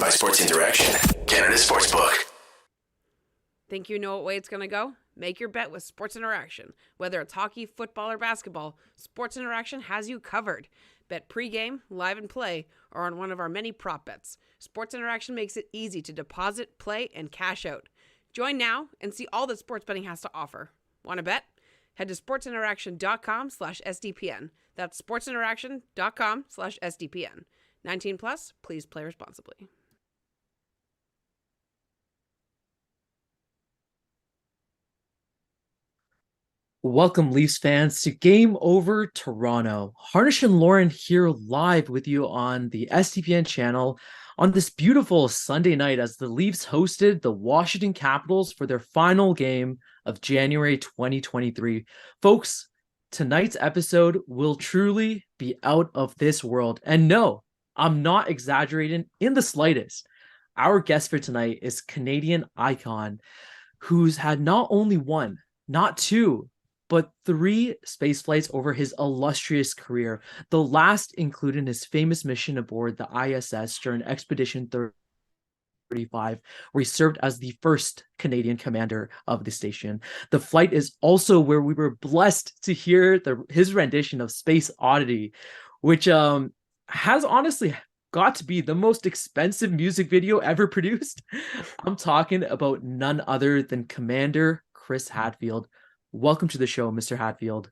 by Sports Interaction, Canada Sportsbook. Think you know what way it's going to go? Make your bet with Sports Interaction. Whether it's hockey, football, or basketball, Sports Interaction has you covered. Bet pregame, live and play, or on one of our many prop bets. Sports Interaction makes it easy to deposit, play, and cash out. Join now and see all that sports betting has to offer. Want to bet? Head to sportsinteraction.com/SDPN. That's sportsinteraction.com/SDPN. 19 plus, please play responsibly. Welcome, Leafs fans, to Game Over Toronto. Harnish and Lauren here live with you on the SDPN channel on this beautiful Sunday night as the Leafs hosted the Washington Capitals for their final game of January 2023. Folks, tonight's episode will truly be out of this world. And no, I'm not exaggerating in the slightest. Our guest for tonight is Canadian icon who's had not only one, not two, but 3 space flights over his illustrious career, the last including his famous mission aboard the ISS during Expedition 35, where he served as the first Canadian commander of the station. The flight is also where we were blessed to hear his rendition of Space Oddity, which has honestly got to be the most expensive music video ever produced. I'm talking about none other than Commander Chris Hadfield. Welcome to the show, Mr. Hadfield.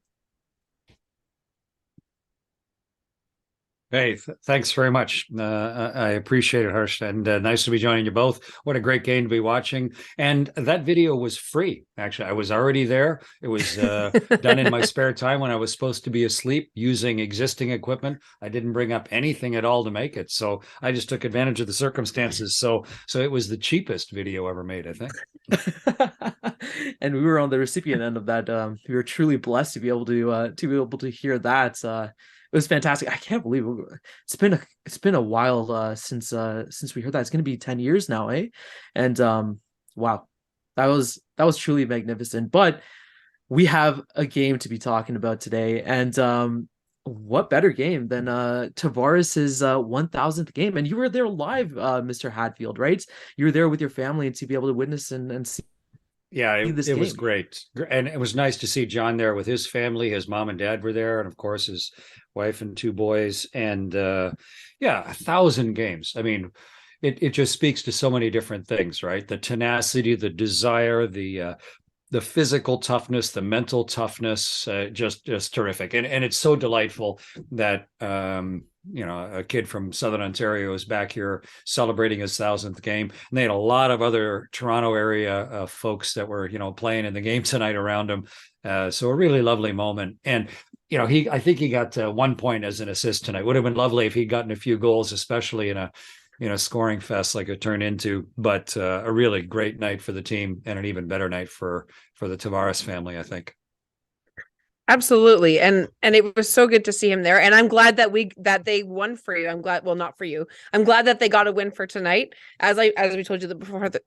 Hey, thanks very much. I appreciate it, Harsh, and nice to be joining you both. What a great game to be watching. And that video was free, actually. I was already there. It was done in my spare time when I was supposed to be asleep using existing equipment. I didn't bring up anything at all to make it. So I just took advantage of the circumstances. So it was the cheapest video ever made, I think. And we were on the recipient end of that. We were truly blessed to be able to hear that. It was fantastic. I can't believe it's been a while since we heard that. It's going to be 10 years now, eh? And wow, that was truly magnificent. But we have a game to be talking about today, and what better game than Tavares' 1000th game? And you were there live, Mr. Hadfield, right? You were there with your family and to be able to witness and see. Yeah, it was great. And it was nice to see John there with his family. His mom and dad were there, and of course his wife and 2 boys. And 1,000 games. I mean, it just speaks to so many different things, right? The tenacity, the desire, the physical toughness, the mental toughness, just terrific. And it's so delightful that a kid from Southern Ontario is back here celebrating his 1,000th game. And they had a lot of other Toronto area folks that were, playing in the game tonight around him. So a really lovely moment. And, I think he got 1 point as an assist tonight. Would have been lovely if he'd gotten a few goals, especially in a scoring fest like it turned into. But a really great night for the team and an even better night for the Tavares family, I think. Absolutely. And it was so good to see him there. And I'm glad that they won for you. I'm glad, well, not for you. I'm glad that they got a win for tonight. As we told you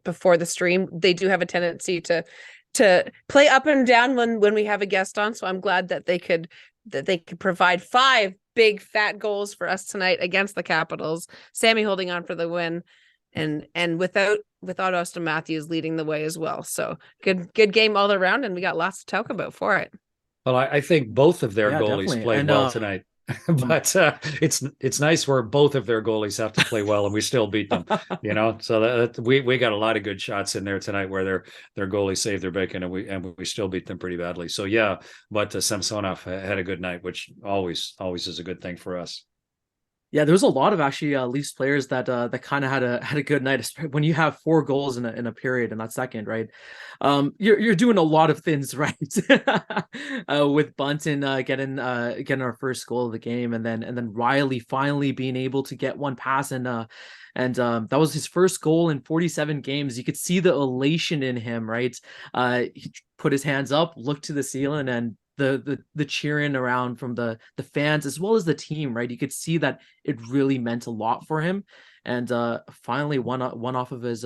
before the stream, they do have a tendency to play up and down when we have a guest on. So I'm glad that they could provide 5 big fat goals for us tonight against the Capitals. Sammy holding on for the win, and without Austin Matthews leading the way as well. So good game all around, and we got lots to talk about for it. Well, I think both of their goalies definitely played well tonight. But it's nice where both of their goalies have to play well and we still beat them, So that we got a lot of good shots in there tonight where their goalie saved their bacon and we still beat them pretty badly. So yeah, but Samsonov had a good night, which always is a good thing for us. Yeah, there was a lot of actually Leafs players that kind of had a good night. When you have 4 goals in a period in that second, right? You're doing a lot of things right. With Bunton getting our first goal of the game, and then Riley finally being able to get one pass, and that was his first goal in 47 games. You could see the elation in him, right? He put his hands up, looked to the ceiling, and the cheering around from the fans as well as the team, right? You could see that it really meant a lot for him, and finally one off of his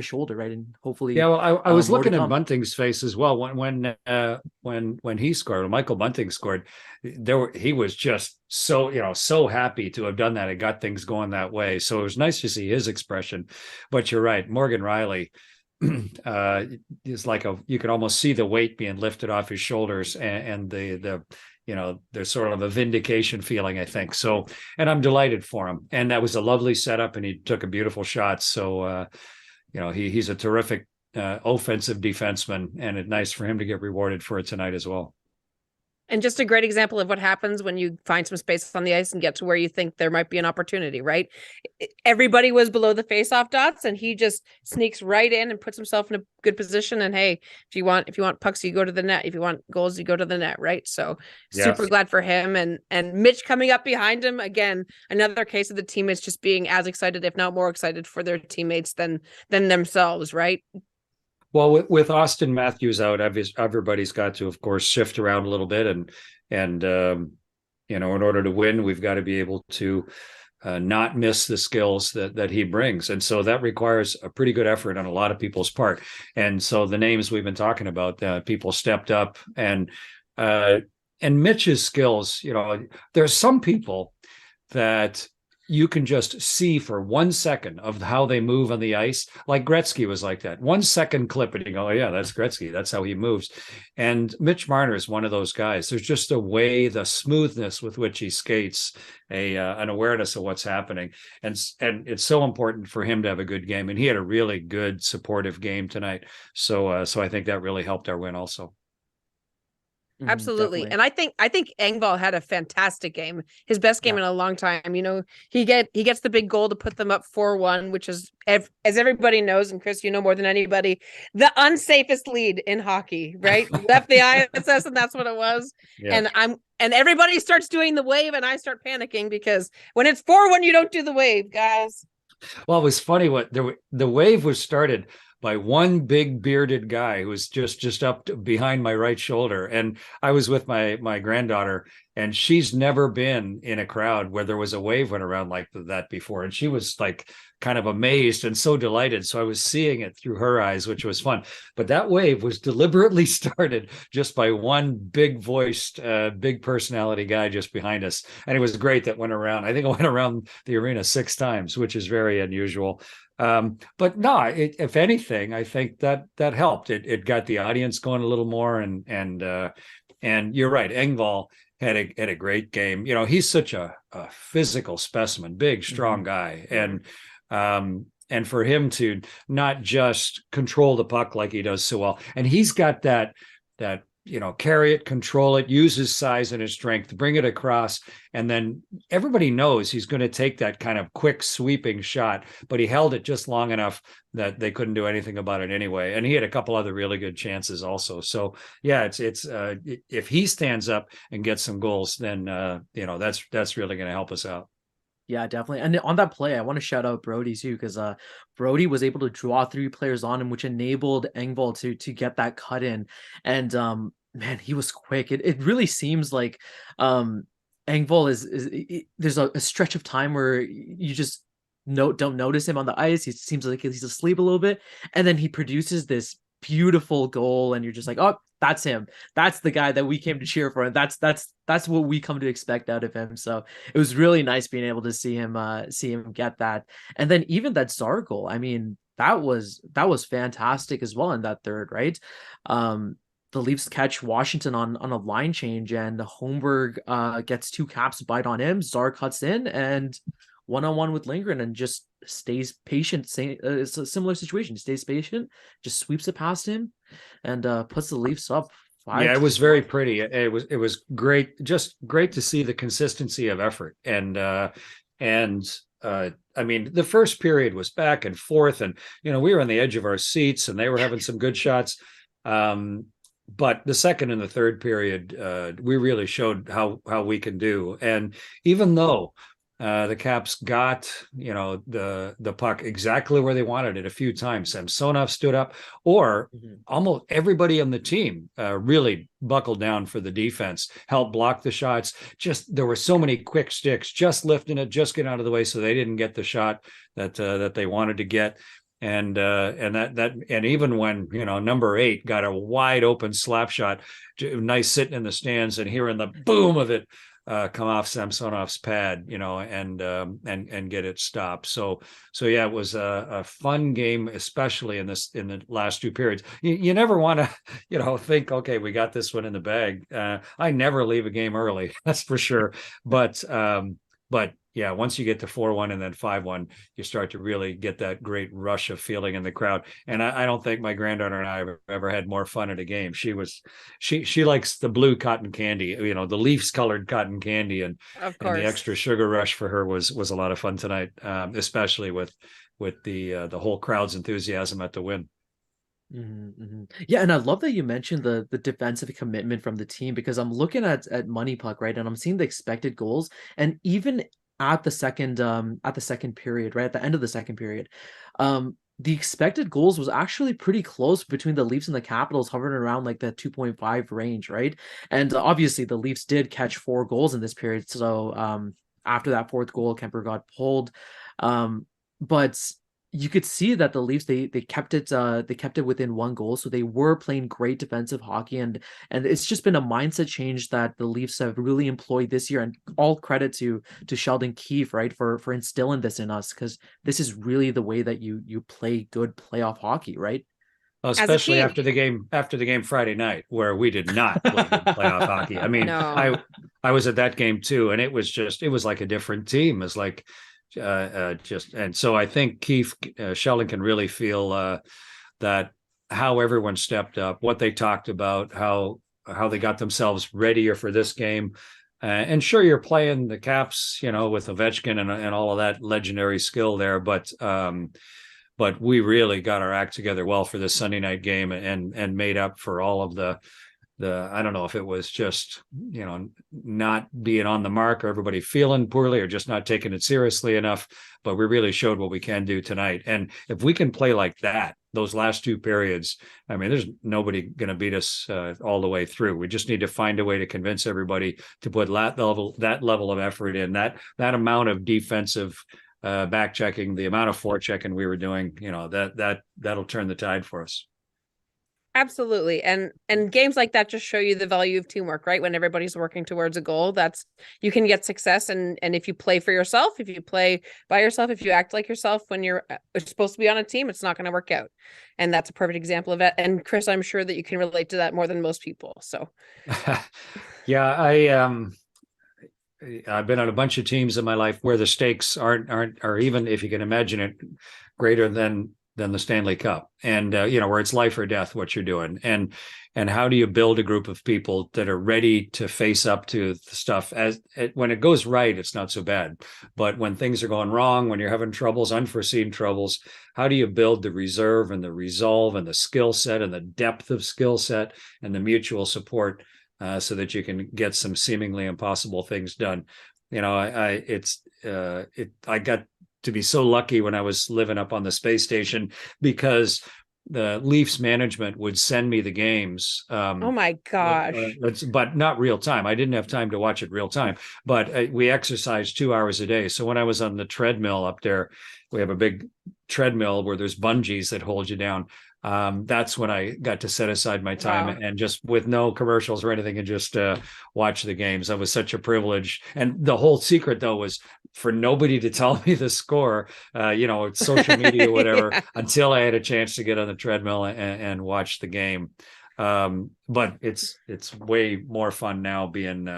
shoulder, right? And hopefully, yeah. Well, I was more to looking at come. Bunting's face as well when he scored, when Michael Bunting scored. He was just so happy to have done that. It got things going that way. So it was nice to see his expression. But you're right, Morgan Riley is like you could almost see the weight being lifted off his shoulders, and there's sort of a vindication feeling, I think. So, and I'm delighted for him. And that was a lovely setup, and he took a beautiful shot. So, he's a terrific offensive defenseman, and it's nice for him to get rewarded for it tonight as well. And just a great example of what happens when you find some space on the ice and get to where you think there might be an opportunity, right? Everybody was below the faceoff dots, and he just sneaks right in and puts himself in a good position. And hey, if you want pucks, you go to the net. If you want goals, you go to the net, right? So super glad for him. And Mitch coming up behind him, again, another case of the teammates just being as excited, if not more excited, for their teammates than themselves, right? Well, with Austin Matthews out, everybody's got to, of course, shift around a little bit, and in order to win, we've got to be able to not miss the skills that he brings, and so that requires a pretty good effort on a lot of people's part. And so the names we've been talking about, people stepped up, and Mitch's skills. There's some people that you can just see for 1 second of how they move on the ice. Like Gretzky was like that. 1 second clip and you go, oh yeah, that's Gretzky. That's how he moves. And Mitch Marner is one of those guys. There's just a way, the smoothness with which he skates, an awareness of what's happening. And it's so important for him to have a good game. And he had a really good supportive game tonight. So I think that really helped our win also. Absolutely. Definitely. And I think Engvall had a fantastic game, his best game in a long time. He gets the big goal to put them up 4-1, which is, as everybody knows, and Chris, more than anybody, the unsafest lead in hockey, right? Left the ISS, and that's what it was. Yeah. And everybody starts doing the wave, and I start panicking, because when it's 4-1, you don't do the wave, guys. Well, it was funny the wave was started by one big bearded guy who was just up behind my right shoulder. And I was with my granddaughter, and she's never been in a crowd where there was a wave went around like that before. And she was like kind of amazed and so delighted. So I was seeing it through her eyes, which was fun. But that wave was deliberately started just by one big voiced, big personality guy just behind us. And it was great that went around. I think it went around the arena 6 times, which is very unusual. But no, if anything, I think that helped. It got the audience going a little more, and you're right. Engvall had a great game. He's such a physical specimen, big, strong guy, and for him to not just control the puck like he does so well, and he's got that carry it, control it, use his size and his strength, bring it across. And then everybody knows he's going to take that kind of quick sweeping shot, but he held it just long enough that they couldn't do anything about it anyway. And he had a couple other really good chances also. So yeah, it's if he stands up and gets some goals, then that's really going to help us out. Yeah, definitely. And on that play, I want to shout out Brody too, because Brody was able to draw 3 players on him, which enabled Engvall to get that cut in. And man, he was quick. It really seems like Engvall is there's a stretch of time where you just don't notice him on the ice. He seems like he's asleep a little bit, and then he produces this beautiful goal, and you're just like, oh, that's him. That's the guy that we came to cheer for, and that's what we come to expect out of him. So it was really nice being able to see him get that. And then even that Czar goal, I mean, that was fantastic as well in that third, right? The Leafs catch Washington on a line change, and Holmberg gets 2 caps bite on him. Czar cuts in and one-on-one with Lindgren and just stays patient. It's a similar situation. He stays patient, just sweeps it past him, and puts the Leafs up 5. Yeah, it was very pretty. It was great, just great to see the consistency of effort. And I mean, the first period was back and forth, and we were on the edge of our seats, and they were having some good shots. But the second and the third period, we really showed how we can do. And even though The Caps got, the puck exactly where they wanted it a few times. Samsonov stood up, or almost everybody on the team really buckled down for the defense, helped block the shots. Just there were so many quick sticks, just lifting it, just getting out of the way, so they didn't get the shot that they wanted to get. And even when number 8 got a wide open slap shot, nice sitting in the stands and hearing the boom of it come off Samsonov's pad, and get it stopped. So yeah, it was a fun game, especially in the last 2 periods. You never want to, think, okay, we got this one in the bag. I never leave a game early, that's for sure. But yeah, once you get to 4-1 and then 5-1, you start to really get that great rush of feeling in the crowd. And I don't think my granddaughter and I have ever had more fun at a game. She likes the blue cotton candy, the Leafs colored cotton candy, and the extra sugar rush for her was a lot of fun tonight, especially with the whole crowd's enthusiasm at the win. Yeah, and I love that you mentioned the defensive commitment from the team, because I'm looking at Money Puck, right, and I'm seeing the expected goals, and even at the second period, right at the end of the second period, the expected goals was actually pretty close between the Leafs and the Capitals, hovering around like the 2.5 range, right? And obviously the Leafs did catch 4 goals in this period, so after that 4th goal, Kemper got pulled, but you could see that the Leafs, they kept it within 1 goal, so they were playing great defensive hockey, and it's just been a mindset change that the Leafs have really employed this year, and all credit to Sheldon Keefe, right, for instilling this in us, because this is really the way that you play good playoff hockey, right? Especially after the game Friday night, where we did not play good playoff hockey. I mean, no. I was at that game too, and it was like a different team. It's like and so I think Keefe, Sheldon can really feel that how everyone stepped up, what they talked about, how they got themselves readier for this game. And sure, you're playing the Caps, with Ovechkin and all of that legendary skill there, but we really got our act together well for this Sunday night game, and made up for all of the I don't know if it was just, not being on the mark, or everybody feeling poorly, or just not taking it seriously enough, but we really showed what we can do tonight. And if we can play like that, those last 2 periods, I mean, there's nobody going to beat us all the way through. We just need to find a way to convince everybody to put that level of effort in, that amount of defensive back checking, the amount of forechecking we were doing, that'll turn the tide for us. Absolutely. And games like that just show you the value of teamwork, right? When everybody's working towards a goal, you can get success. And if you play for yourself, if you play by yourself, if you act like yourself when you're supposed to be on a team, it's not going to work out. And that's a perfect example of it. And Chris, I'm sure that you can relate to that more than most people. So yeah, I've been on a bunch of teams in my life where the stakes aren't even, if you can imagine it, greater than the Stanley Cup, and where it's life or death what you're doing, and how do you build a group of people that are ready to face up to the stuff when it goes right, it's not so bad, but when things are going wrong, when you're having troubles, unforeseen troubles, how do you build the reserve and the resolve and the skill set and the depth of skill set and the mutual support so that you can get some seemingly impossible things done. I got to be so lucky when I was living up on the space station, because the Leafs management would send me the games. Oh my gosh. But not real time. I didn't have time to watch it real time, but we exercised 2 hours a day. So when I was on the treadmill up there, we have a big treadmill where there's bungees that hold you down. That's when I got to set aside my time and just with no commercials or anything, and just watch the games. That was such a privilege. And the whole secret though was for nobody to tell me the score, social media, whatever, until I had a chance to get on the treadmill and watch the game. But it's way more fun now being,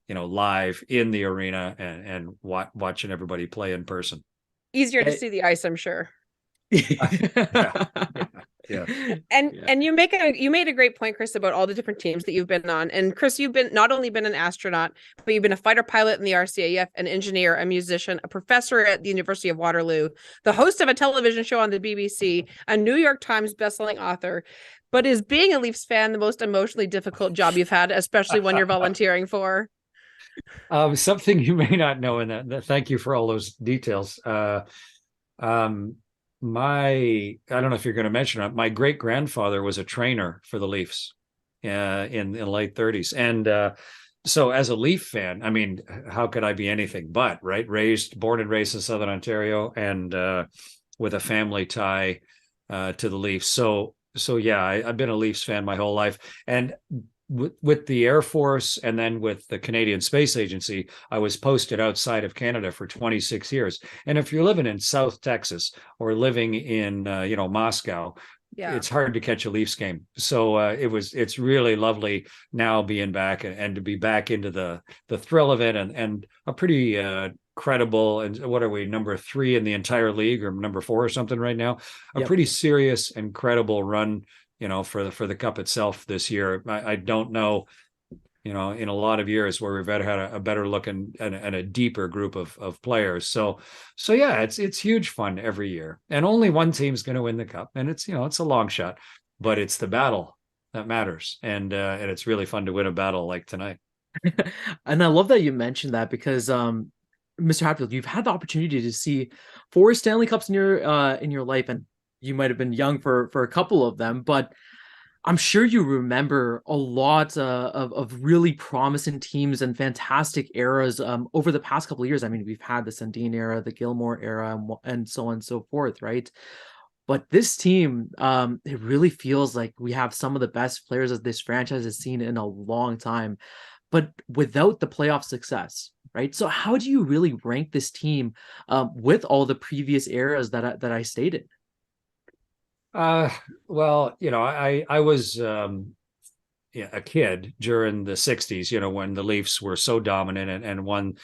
live in the arena and watching everybody play in person. Easier to see the ice, I'm sure. Yeah. And you made a great point, Chris, about all the different teams that you've been on. And Chris, you've not only been an astronaut, but you've been a fighter pilot in the RCAF, an engineer, a musician, a professor at the University of Waterloo, the host of a television show on the BBC, a New York Times bestselling author. But is being a Leafs fan the most emotionally difficult job you've had, especially when you're volunteering for? Something you may not know in that. Thank you for all those details. Um, I don't know if you're going to mention it. My great grandfather was a trainer for the Leafs in the late 30s, and so as a Leaf fan, I mean, how could I be anything but right? Born and raised in Southern Ontario, and with a family tie to the Leafs. So yeah, I've been a Leafs fan my whole life, and with the Air Force and then with the Canadian Space Agency, I was posted outside of Canada for 26 years. And if you're living in South Texas or living in Moscow, Yeah. it's hard to catch a Leafs game. So it's really lovely now being back and to be back into the thrill of it, and a pretty credible, and what are we, number 3 in the entire league, or number 4 or something right now? A pretty serious and credible run, for the cup itself this year. I don't know, in a lot of years where we've had a better look and a deeper group of players. So yeah, it's huge fun every year, and only one team's going to win the cup, and it's a long shot, but it's the battle that matters, and it's really fun to win a battle like tonight. And I love that you mentioned that, because Mr. Hatfield, you've had the opportunity to see 4 Stanley Cups in your life, and you might have been young for a couple of them, but I'm sure you remember a lot of really promising teams and fantastic eras over the past couple of years. I mean, we've had the Sundin era, the Gilmore era, and so on and so forth, right? But this team, it really feels like we have some of the best players that this franchise has seen in a long time, but without the playoff success, right? So how do you really rank this team with all the previous eras that I stated? Well, I was a kid during the 60s, when the Leafs were so dominant and won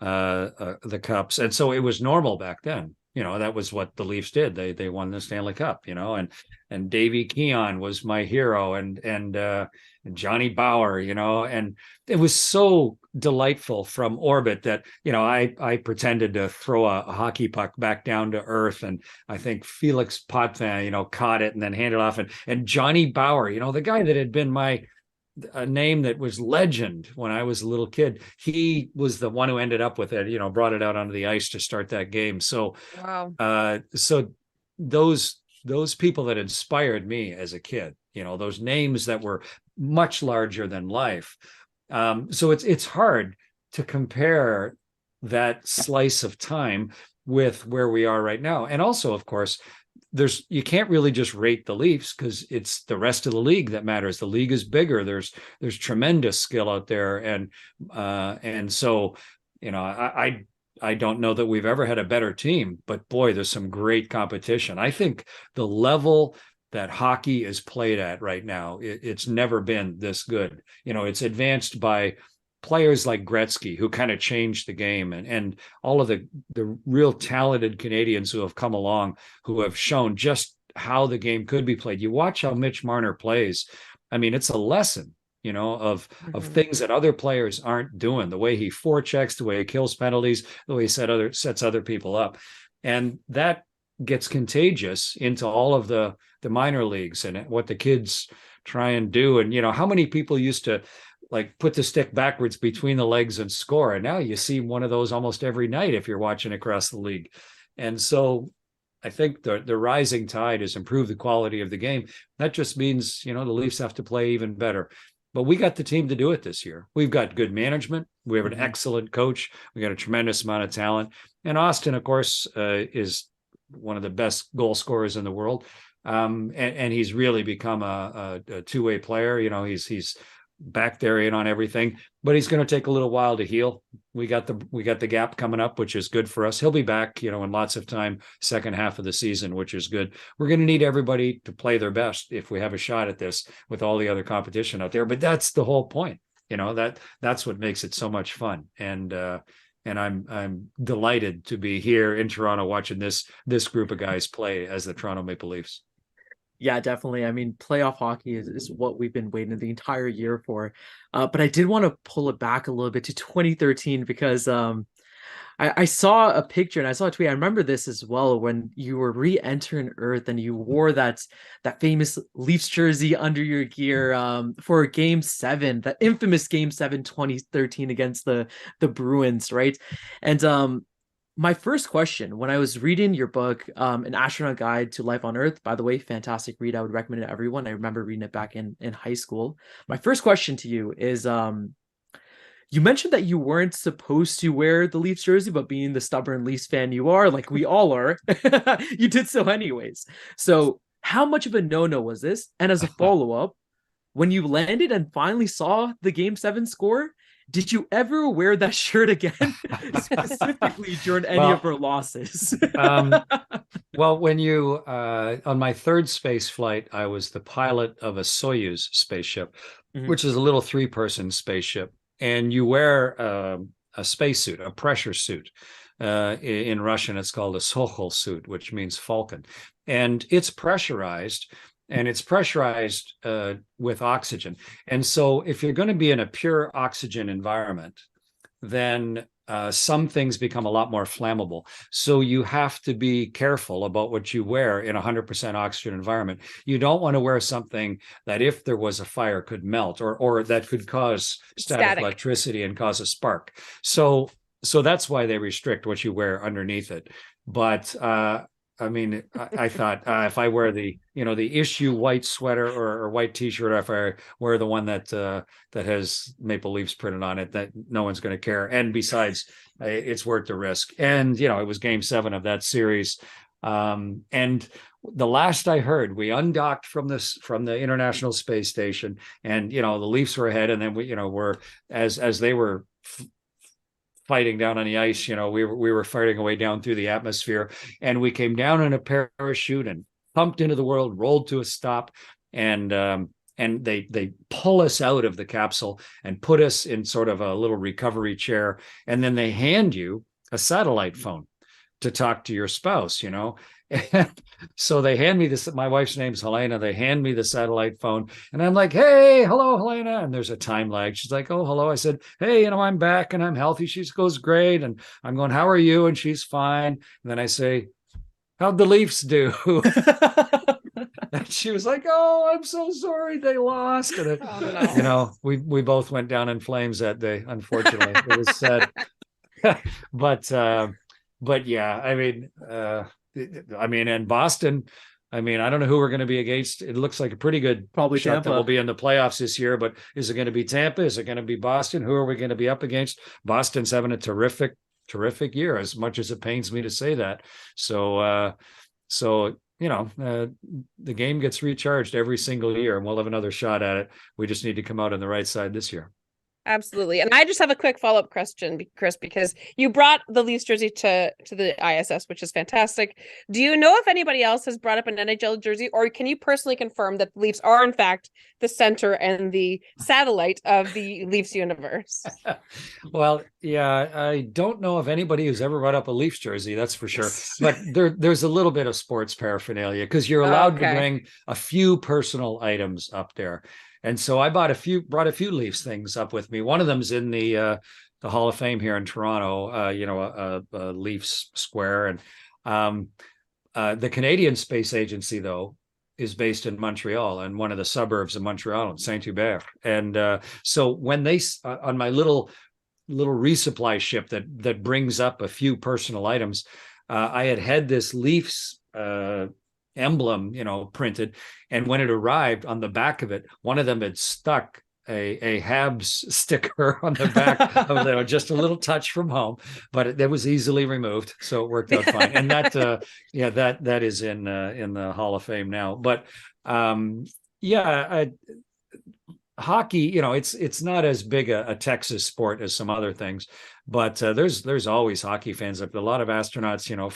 the cups. And so it was normal back then. That was what the Leafs did. They won the Stanley Cup, and Davey Keon was my hero, and Johnny Bauer, and it was so delightful from orbit that, I pretended to throw a hockey puck back down to earth, and I think Felix Potvin, caught it and then handed it off, and Johnny Bauer, the guy that had been a name that was legend when I was a little kid, he was the one who ended up with it, brought it out onto the ice to start that game. So Wow. So those people that inspired me as a kid, those names that were much larger than life. So it's hard to compare that slice of time with where we are right now. And also, of course, you can't really just rate the Leafs, because it's the rest of the league that matters. The league is bigger. There's tremendous skill out there, and so I don't know that we've ever had a better team, but boy, there's some great competition. I think the level that hockey is played at right now, it's never been this good. It's advanced by players like Gretzky, who kind of changed the game, and all of the real talented Canadians who have come along, who have shown just how the game could be played. You watch how Mitch Marner plays. I mean, it's a lesson, of things that other players aren't doing. The way he forechecks, the way he kills penalties, the way he sets other people up, and that gets contagious into all of the minor leagues and what the kids try and do. And how many people used to put the stick backwards between the legs and score, and now you see one of those almost every night if you're watching across the league. And so I think the rising tide has improved the quality of the game. That just means the Leafs have to play even better. But we got the team to do it this year. We've got good management. We have an excellent coach. We got a tremendous amount of talent. And Austin, of course, is one of the best goal scorers in the world. And he's really become a two-way player. He's back there in on everything, but he's going to take a little while to heal. We got the gap coming up, which is good for us. He'll be back, in lots of time, second half of the season, which is good. We're going to need everybody to play their best if we have a shot at this with all the other competition out there. But that's the whole point, that's what makes it so much fun. And I'm delighted to be here in Toronto watching this group of guys play as the Toronto Maple Leafs. Yeah, definitely. I mean, playoff hockey is what we've been waiting the entire year for. But I did want to pull it back a little bit to 2013, because I saw a picture and I saw a tweet. I remember this as well when you were re-entering Earth and you wore that famous Leafs jersey under your gear for Game 7, that infamous Game 7 2013 against the Bruins, right? And my first question when I was reading your book, An Astronaut Guide to Life on Earth, by the way, fantastic read. I would recommend it to everyone. I remember reading it back in high school. My first question to you is you mentioned that you weren't supposed to wear the Leafs jersey, but being the stubborn Leafs fan you are, like we all are, you did so anyways. So how much of a no-no was this? And as a follow-up, when you landed and finally saw the Game 7 score, did you ever wear that shirt again, specifically during any of our losses? Well, when you on my third space flight, I was the pilot of a Soyuz spaceship, which is a little 3-person spaceship, and you wear a spacesuit, a pressure suit. In Russian, it's called a Sokhol suit, which means falcon, and it's pressurized. And it's pressurized with oxygen. And so if you're going to be in a pure oxygen environment, then some things become a lot more flammable. So you have to be careful about what you wear in a 100% oxygen environment. You don't want to wear something that if there was a fire could melt or that could cause static electricity and cause a spark. So that's why they restrict what you wear underneath it. But I mean, I thought if I wear the issue white sweater or white T-shirt, or if I wear the one that has Maple Leafs printed on it, that no one's going to care. And besides, it's worth the risk. And it was Game 7 of that series. And the last I heard, we undocked from the International Space Station, and the Leafs were ahead, and then we were as they were fighting down on the ice, we were fighting our way down through the atmosphere, and we came down in a parachute and pumped into the world, rolled to a stop, and they pull us out of the capsule and put us in sort of a little recovery chair, and then they hand you a satellite phone to talk to your spouse, And so they hand me this. My wife's name's Helena. They hand me the satellite phone, and I'm like, "Hey, hello, Helena." And there's a time lag. She's like, "Oh, hello." I said, "Hey, I'm back and I'm healthy." She goes, "Great." And I'm going, "How are you?" And she's fine. And then I say, "How'd the Leafs do?" And she was like, "Oh, I'm so sorry they lost." And no. We both went down in flames that day. Unfortunately, it was sad. But yeah, I mean, and Boston, I don't know who we're going to be against. It looks like a pretty good probably shot Tampa. That will be in the playoffs this year, but is it going to be Tampa? Is it going to be Boston? Who are we going to be up against? Boston's having a terrific year, as much as it pains me to say that. So the game gets recharged every single year, and we'll have another shot at it. We just need to come out on the right side this year. Absolutely. And I just have a quick follow-up question, Chris, because you brought the Leafs jersey to the ISS, which is fantastic. Do you know if anybody else has brought up an NHL jersey, or can you personally confirm that the Leafs are in fact the center and the satellite of the Leafs universe? Well, yeah, I don't know of anybody who's ever brought up a Leafs jersey, that's for sure. But there's a little bit of sports paraphernalia, because you're allowed to bring a few personal items up there. And so I brought a few Leafs things up with me. One of them's in the Hall of Fame here in Toronto, a Leafs square. And the Canadian Space Agency, though, is based in Montreal, and one of the suburbs of Montreal, Saint-Hubert. And so when they on my little resupply ship that brings up a few personal items, I had this Leafs emblem, printed. And when it arrived, on the back of it, one of them had stuck a Habs sticker on the back of it, just a little touch from home, but it was easily removed, so it worked out fine. And that that is in the Hall of Fame now. But hockey, it's not as big a Texas sport as some other things, but there's always hockey fans. A lot of astronauts,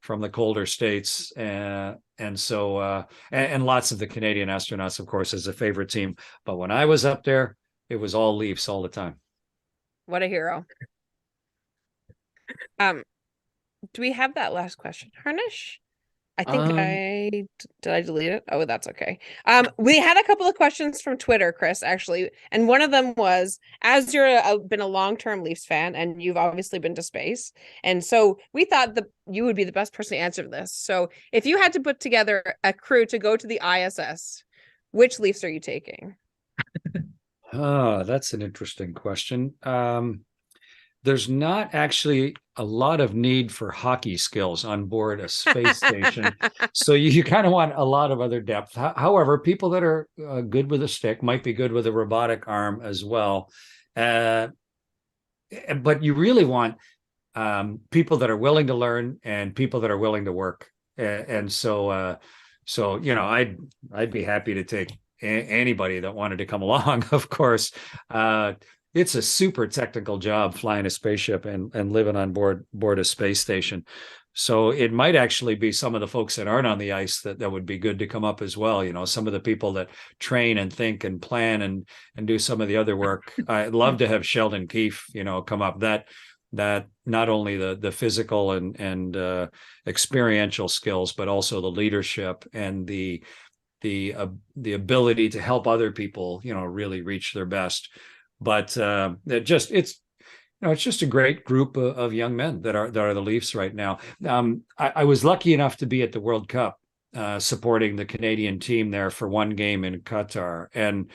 from the colder states, and so lots of the Canadian astronauts, of course, as a favorite team. But when I was up there, it was all Leafs all the time. What a hero. Do we have that last question, Harnish? I think did I delete it? Oh, that's okay. We had a couple of questions from Twitter, Chris, actually, and one of them was, as you're been a long-term Leafs fan, and you've obviously been to space, and so we thought that you would be the best person to answer this. So, if you had to put together a crew to go to the ISS, which Leafs are you taking? Oh, that's an interesting question. There's not actually a lot of need for hockey skills on board a space station. So you kind of want a lot of other depth. However, people that are good with a stick might be good with a robotic arm as well. But you really want people that are willing to learn and people that are willing to work. And so, I'd be happy to take anybody that wanted to come along, of course. It's a super technical job flying a spaceship and living on board a space station. So it might actually be some of the folks that aren't on the ice that would be good to come up as well. You know, some of the people that train and think and plan and do some of the other work. I'd love to have Sheldon Keefe, come up. That not only the physical and experiential skills, but also the leadership and the ability to help other people, really reach their best. But it's just a great group of young men that are the Leafs right now. I was lucky enough to be at the World Cup supporting the Canadian team there for one game in Qatar, and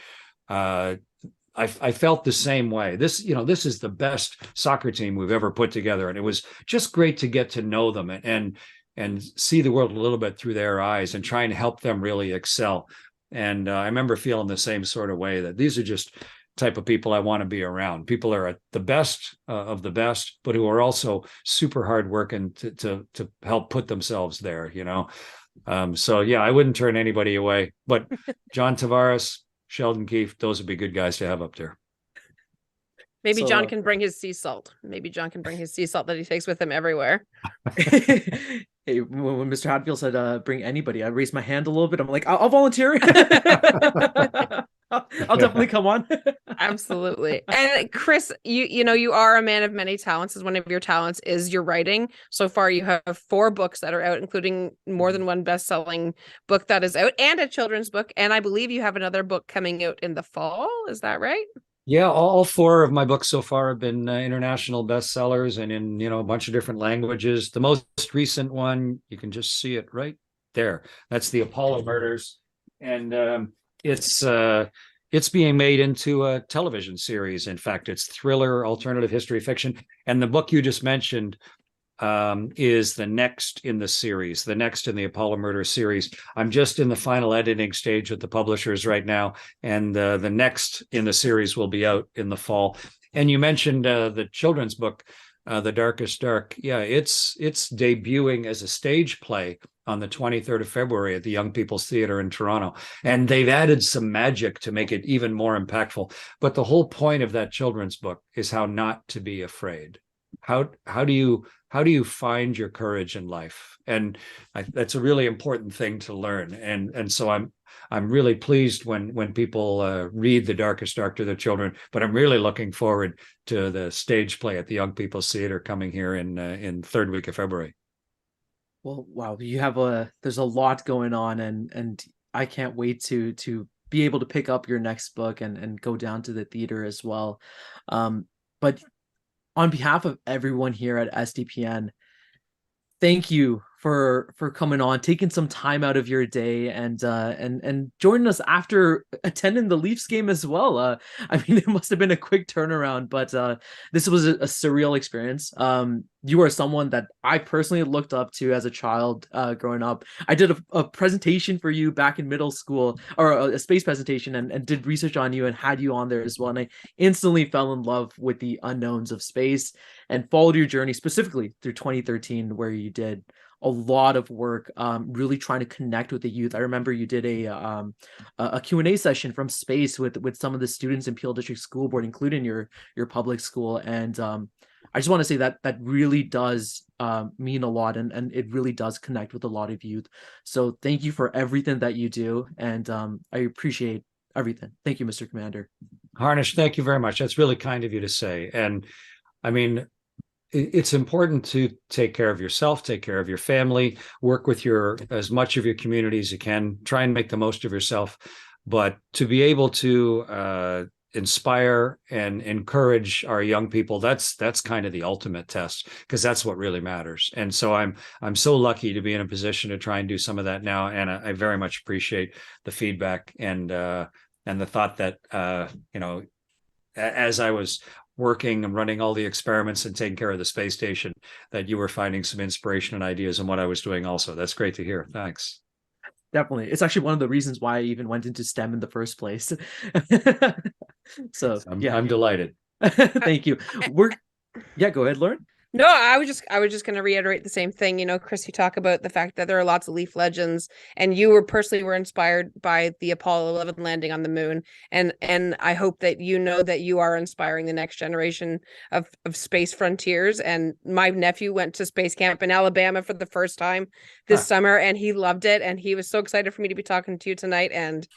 I felt the same way. This is the best soccer team we've ever put together, and it was just great to get to know them and see the world a little bit through their eyes and try and help them really excel. And I remember feeling the same sort of way, that these are just type of people I want to be around. People are at the best of the best, but who are also super hard working to help put themselves there, So yeah, I wouldn't turn anybody away, but John Tavares, Sheldon Keefe, those would be good guys to have up there. Maybe John can bring his sea salt. Maybe John can bring his sea salt that he takes with him everywhere. Hey, when Mr. Hadfield said bring anybody, I raised my hand a little bit. I'm like, I'll volunteer. I'll definitely come on. Absolutely. And Chris, you are a man of many talents. As one of your talents is your writing. So far, you have 4 books that are out, including more than one best-selling book that is out, and a children's book. And I believe you have another book coming out in the fall. Is that right? Yeah, all 4 of my books so far have been international bestsellers and in a bunch of different languages. The most recent one, you can just see it right there. That's the Apollo Murders, and it's being made into a television series. In fact, it's thriller, alternative history fiction, and the book you just mentioned is the next in the series, the next in the Apollo Murder series. I'm just in the final editing stage with the publishers right now, and the next in the series will be out in the fall. And you mentioned the children's book, The Darkest Dark. Yeah, it's debuting as a stage play on the 23rd of February at the Young People's Theatre in Toronto. And they've added some magic to make it even more impactful. But the whole point of that children's book is how not to be afraid. How do you find your courage in life? And that's a really important thing to learn. And so I'm really pleased when people read The Darkest Dark to their children, but I'm really looking forward to the stage play at the Young People's Theatre coming here in third week of February. Well, wow, there's a lot going on, and I can't wait to be able to pick up your next book and go down to the theater as well. But on behalf of everyone here at SDPN, thank you for coming on, taking some time out of your day, and joining us after attending the Leafs game as well. I mean, it must have been a quick turnaround, but this was a surreal experience. You are someone that I personally looked up to as a child growing up. I did a presentation for you back in middle school, or a space presentation, and did research on you and had you on there as well. And I instantly fell in love with the unknowns of space and followed your journey specifically through 2013, where you did a lot of work really trying to connect with the youth. I remember you did a Q&A session from space with some of the students in Peel District School Board, including your public school. And I just want to say that really does mean a lot, and it really does connect with a lot of youth. So thank you for everything that you do, and I appreciate everything. Thank you, Mr. Commander. Harnish, thank you very much. That's really kind of you to say. And I mean, it's important to take care of yourself, take care of your family, work with as much of your community as you can, try and make the most of yourself. But to be able to inspire and encourage our young people, that's kind of the ultimate test, because that's what really matters. And so I'm so lucky to be in a position to try and do some of that now. And I very much appreciate the feedback and the thought that, as I was working and running all the experiments and taking care of the space station, that you were finding some inspiration and ideas in what I was doing also. That's great to hear. Thanks. Definitely. It's actually one of the reasons why I even went into STEM in the first place. So I'm delighted. Thank you. Yeah, go ahead, Lauren. No, I was just going to reiterate the same thing. Chris, you talk about the fact that there are lots of Leaf legends, and you were inspired by the Apollo 11 landing on the moon. And I hope that that you are inspiring the next generation of space frontiers. And my nephew went to space camp in Alabama for the first time this summer, and he loved it. And he was so excited for me to be talking to you tonight. And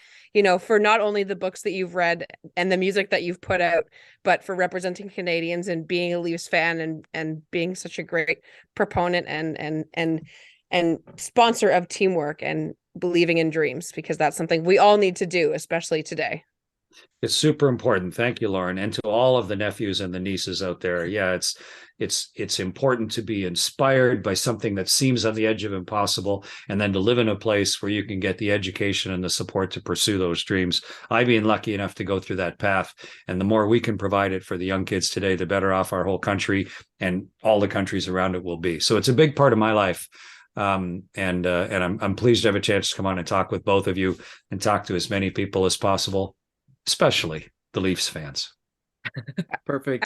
for not only the books that you've read and the music that you've put out, but for representing Canadians and being a Leafs fan and being such a great proponent and sponsor of teamwork and believing in dreams, because that's something we all need to do, especially today. It's super important. Thank you, Lauren. And to all of the nephews and the nieces out there. Yeah, it's important to be inspired by something that seems on the edge of impossible, and then to live in a place where you can get the education and the support to pursue those dreams. I've been lucky enough to go through that path. And the more we can provide it for the young kids today, the better off our whole country and all the countries around it will be. So it's a big part of my life. And I'm pleased to have a chance to come on and talk with both of you and talk to as many people as possible, especially the Leafs fans. Perfect.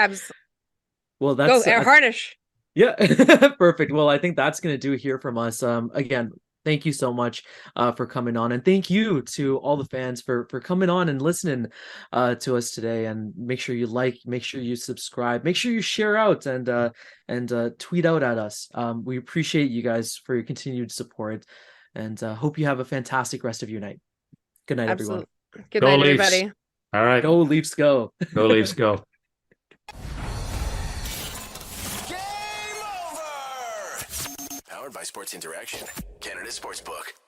Well, that's Harnish. Yeah. Perfect. Well, I think that's going to do it here from us. Again, thank you so much for coming on, and thank you to all the fans for coming on and listening to us today. And make sure you make sure you subscribe, make sure you share out and tweet out at us. We appreciate you guys for your continued support, and hope you have a fantastic rest of your night. Good night, everyone. Good night, everybody. All right. Go Leafs, go. Go Leafs, go. Powered by Sports Interaction, Canada Sportsbook.